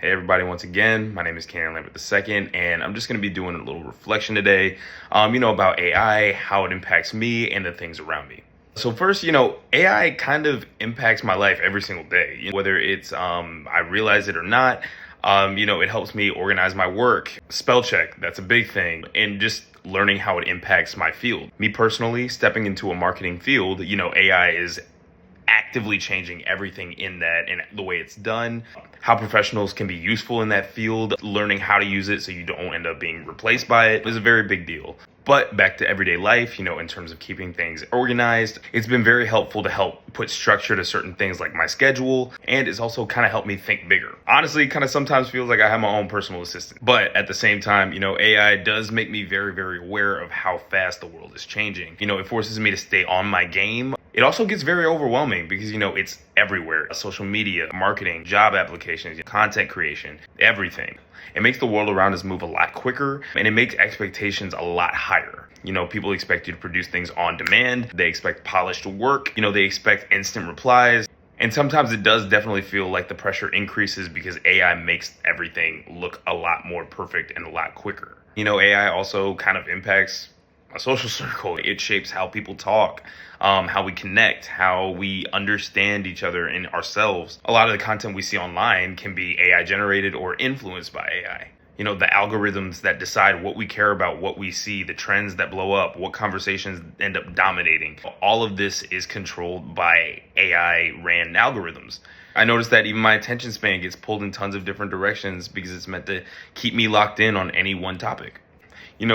Hey everybody, once again, my name is Cannon Lambert II, and I'm just going to be doing a little reflection today, about AI, how it impacts me and the things around me. So first, AI kind of impacts my life every single day, whether it's I realize it or not. It helps me organize my work, spell check, that's a big thing, and just learning how it impacts my field. Me personally, stepping into a marketing field, AI is actively changing everything in that and the way it's done, how professionals can be useful in that field, learning how to use it so you don't end up being replaced by it is a very big deal. But back to everyday life, in terms of keeping things organized, it's been very helpful to help put structure to certain things like my schedule, and it's also kind of helped me think bigger. Honestly, kind of sometimes feels like I have my own personal assistant. But at the same time, AI does make me very, very aware of how fast the world is changing. It forces me to stay on my game. It also gets very overwhelming because, it's everywhere. Social media, marketing, job applications, content creation, everything. It makes the world around us move a lot quicker, and it makes expectations a lot higher. People expect you to produce things on demand. They expect polished work. They expect instant replies. And sometimes it does definitely feel like the pressure increases because AI makes everything look a lot more perfect and a lot quicker. AI also kind of impacts a social circle. It shapes how people talk, how we connect, how we understand each other and ourselves. A lot of the content we see online can be AI generated or influenced by AI. The algorithms that decide what we care about, what we see, the trends that blow up, what conversations end up dominating. All of this is controlled by AI ran algorithms. I noticed that even my attention span gets pulled in tons of different directions because it's meant to keep me locked in on any one topic.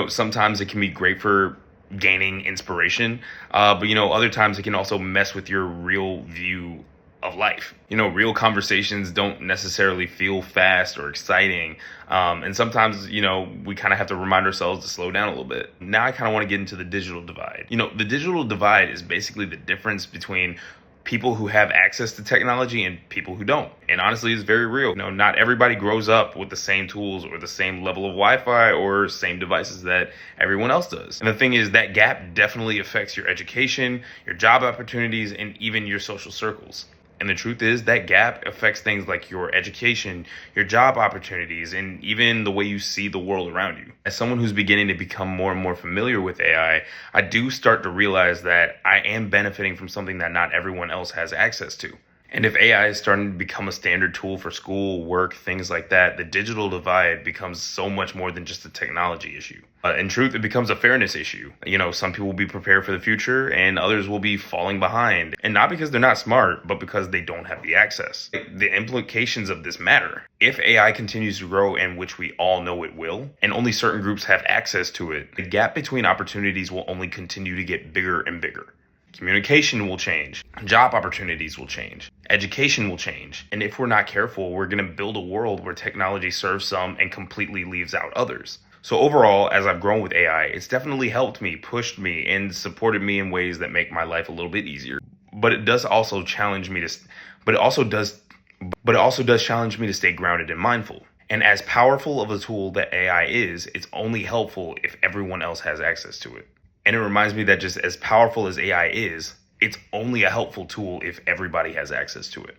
Sometimes it can be great for gaining inspiration, but other times it can also mess with your real view of life. Real conversations don't necessarily feel fast or exciting. And sometimes, we kind of have to remind ourselves to slow down a little bit. Now I kind of want to get into the digital divide. The digital divide is basically the difference between people who have access to technology and people who don't. And honestly, it's very real. Not everybody grows up with the same tools or the same level of Wi-Fi or same devices that everyone else does. And the thing is, that gap definitely affects your education, your job opportunities, and even your social circles. And the truth is that gap affects things like your education, your job opportunities, and even the way you see the world around you. As someone who's beginning to become more and more familiar with AI, I do start to realize that I am benefiting from something that not everyone else has access to. And if AI is starting to become a standard tool for school, work, things like that, the digital divide becomes so much more than just a technology issue. In truth, it becomes a fairness issue. Some people will be prepared for the future and others will be falling behind. And not because they're not smart, but because they don't have the access. The implications of this matter. If AI continues to grow, and which we all know it will, and only certain groups have access to it, the gap between opportunities will only continue to get bigger and bigger. Communication will change, job opportunities will change, education will change. And if we're not careful, we're going to build a world where technology serves some and completely leaves out others. So overall, as I've grown with AI, it's definitely helped me, pushed me, and supported me in ways that make my life a little bit easier. But it does also challenge me to, but it also does challenge me to stay grounded and mindful. And as powerful of a tool that AI is, it's only helpful if everyone else has access to it. And it reminds me that just as powerful as AI is, it's only a helpful tool if everybody has access to it.